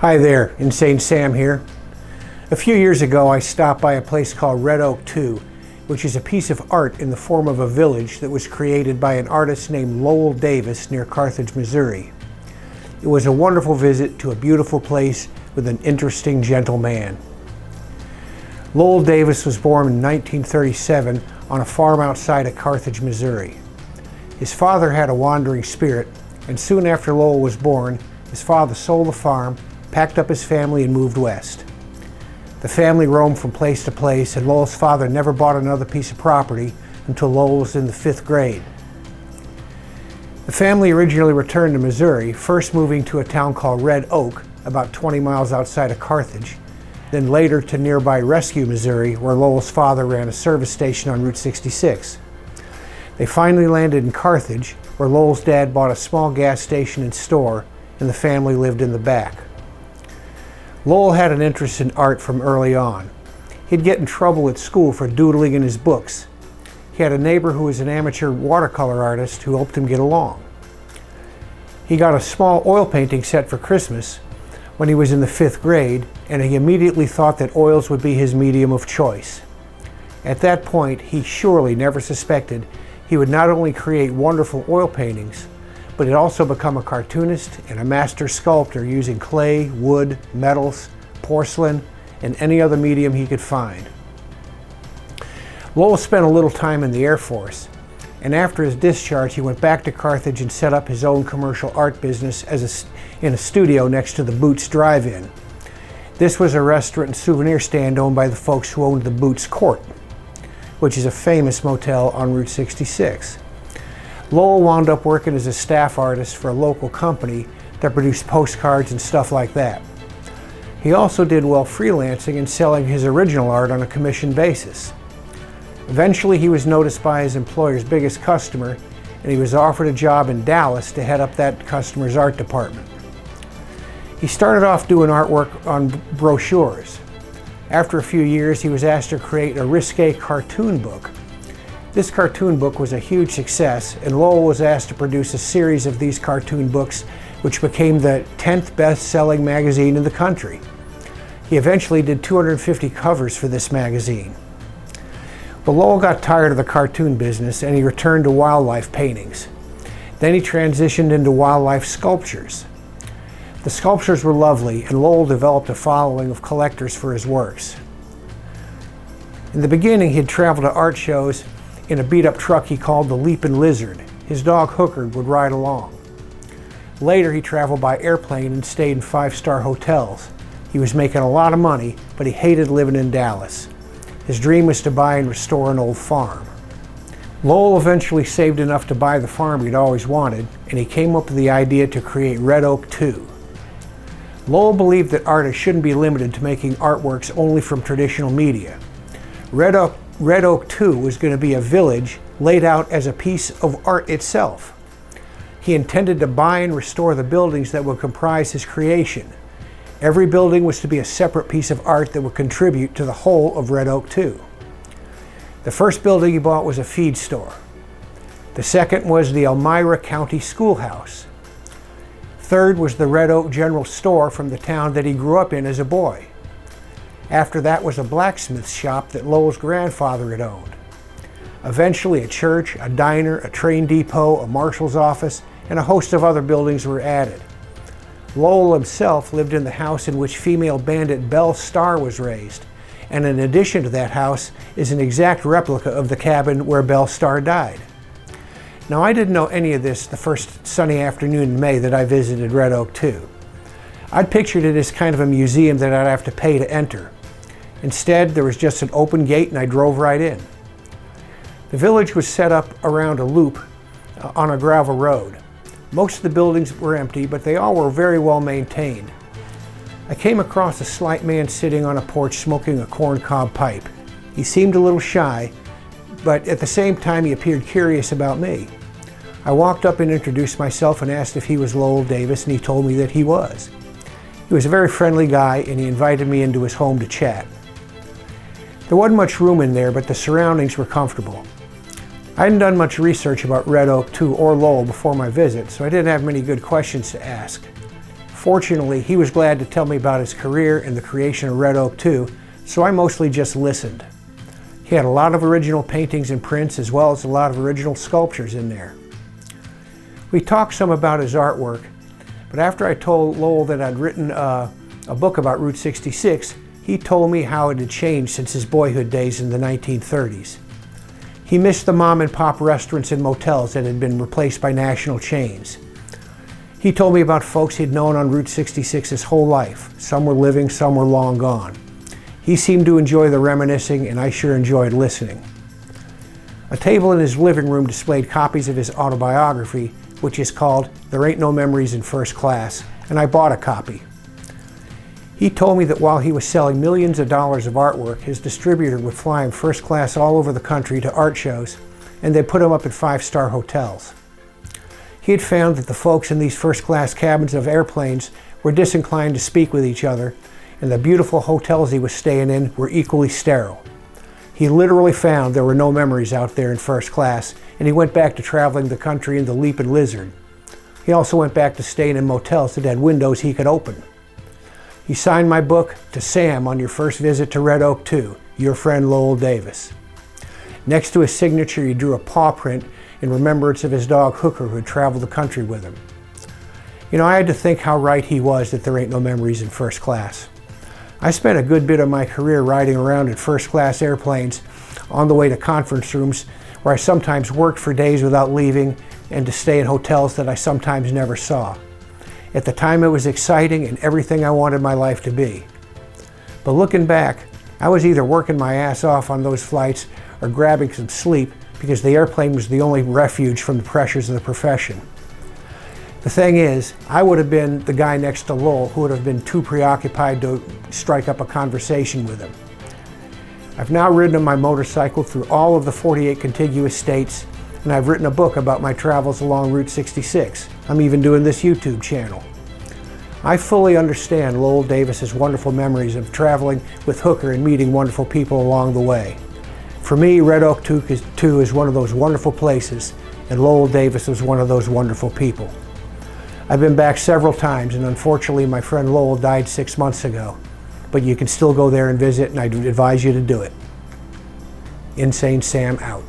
Hi there, Insane Sam here. A few years ago I stopped by a place called Red Oak 2, which is a piece of art in the form of a village that was created by an artist named Lowell Davis near Carthage, Missouri. It was a wonderful visit to a beautiful place with an interesting, gentle man. Lowell Davis was born in 1937 on a farm outside of Carthage, Missouri. His father had a wandering spirit, and soon after Lowell was born, his father sold the farm, packed up his family, and moved west. The family roamed from place to place, and Lowell's father never bought another piece of property until Lowell was in the 5th grade. The family originally returned to Missouri, first moving to a town called Red Oak, about 20 miles outside of Carthage, then later to nearby Rescue, Missouri, where Lowell's father ran a service station on Route 66. They finally landed in Carthage, where Lowell's dad bought a small gas station and store, and the family lived in the back. Lowell had an interest in art from early on. He'd get in trouble at school for doodling in his books. He had a neighbor who was an amateur watercolor artist who helped him get along. He got a small oil painting set for Christmas when he was in the 5th grade, and he immediately thought that oils would be his medium of choice. At that point, he surely never suspected he would not only create wonderful oil paintings, but he'd also become a cartoonist and a master sculptor using clay, wood, metals, porcelain, and any other medium he could find. Lowell spent a little time in the Air Force, and after his discharge he went back to Carthage and set up his own commercial art business in a studio next to the Boots Drive-In. This was a restaurant and souvenir stand owned by the folks who owned the Boots Court, which is a famous motel on Route 66. Lowell wound up working as a staff artist for a local company that produced postcards and stuff like that. He also did well freelancing and selling his original art on a commission basis. Eventually he was noticed by his employer's biggest customer, and he was offered a job in Dallas to head up that customer's art department. He started off doing artwork on brochures. After a few years he was asked to create a risque cartoon book. This cartoon book was a huge success, and Lowell was asked to produce a series of these cartoon books, which became the 10th best-selling magazine in the country. He eventually did 250 covers for this magazine. But Lowell got tired of the cartoon business and he returned to wildlife paintings. Then he transitioned into wildlife sculptures. The sculptures were lovely, and Lowell developed a following of collectors for his works. In the beginning, he'd travel to art shows in a beat-up truck he called the Leapin' Lizard. His dog Hooker would ride along. Later he traveled by airplane and stayed in 5-star hotels. He was making a lot of money, but he hated living in Dallas. His dream was to buy and restore an old farm. Lowell eventually saved enough to buy the farm he'd always wanted, and he came up with the idea to create Red Oak 2. Lowell believed that artists shouldn't be limited to making artworks only from traditional media. Red Oak 2 was going to be a village laid out as a piece of art itself. He intended to buy and restore the buildings that would comprise his creation. Every building was to be a separate piece of art that would contribute to the whole of Red Oak 2. The first building he bought was a feed store. The second was the Elmira County Schoolhouse. Third was the Red Oak General Store from the town that he grew up in as a boy. After that was a blacksmith shop that Lowell's grandfather had owned. Eventually a church, a diner, a train depot, a marshal's office, and a host of other buildings were added. Lowell himself lived in the house in which female bandit Belle Starr was raised, and in addition to that house is an exact replica of the cabin where Belle Starr died. Now, I didn't know any of this the first sunny afternoon in May that I visited Red Oak 2. I'd pictured it as kind of a museum that I'd have to pay to enter. Instead, there was just an open gate and I drove right in. The village was set up around a loop on a gravel road. Most of the buildings were empty, but they all were very well maintained. I came across a slight man sitting on a porch smoking a corncob pipe. He seemed a little shy, but at the same time he appeared curious about me. I walked up and introduced myself and asked if he was Lowell Davis, and he told me that he was. He was a very friendly guy, and he invited me into his home to chat. There wasn't much room in there, but the surroundings were comfortable. I hadn't done much research about Red Oak 2 or Lowell before my visit, so I didn't have many good questions to ask. Fortunately, he was glad to tell me about his career and the creation of Red Oak 2, so I mostly just listened. He had a lot of original paintings and prints, as well as a lot of original sculptures in there. We talked some about his artwork, but after I told Lowell that I'd written a book about Route 66, he told me how it had changed since his boyhood days in the 1930s. He missed the mom and pop restaurants and motels that had been replaced by national chains. He told me about folks he'd known on Route 66 his whole life. Some were living, some were long gone. He seemed to enjoy the reminiscing, and I sure enjoyed listening. A table in his living room displayed copies of his autobiography, which is called There Ain't No Memories in First Class, and I bought a copy. He told me that while he was selling millions of dollars of artwork, his distributor would fly him first class all over the country to art shows, and they'd put him up at five-star hotels. He had found that the folks in these first-class cabins of airplanes were disinclined to speak with each other, and the beautiful hotels he was staying in were equally sterile. He literally found there were no memories out there in first class, and he went back to traveling the country in the Leaping Lizard. He also went back to staying in motels that had windows he could open. He signed my book, To Sam on Your First Visit to Red Oak 2, your friend Lowell Davis. Next to his signature, he drew a paw print in remembrance of his dog Hooker, who had traveled the country with him. You know, I had to think how right he was that there ain't no memories in first class. I spent a good bit of my career riding around in first-class airplanes on the way to conference rooms where I sometimes worked for days without leaving and to stay in hotels that I sometimes never saw. At the time, it was exciting and everything I wanted my life to be. But looking back, I was either working my ass off on those flights or grabbing some sleep because the airplane was the only refuge from the pressures of the profession. The thing is, I would have been the guy next to Lowell who would have been too preoccupied to strike up a conversation with him. I've now ridden on my motorcycle through all of the 48 contiguous states, and I've written a book about my travels along Route 66. I'm even doing this YouTube channel. I fully understand Lowell Davis's wonderful memories of traveling with Hooker and meeting wonderful people along the way. For me, Red Oak 2 is one of those wonderful places, and Lowell Davis was one of those wonderful people. I've been back several times, and unfortunately my friend Lowell died 6 months ago, but you can still go there and visit, and I'd advise you to do it. Insane Sam out.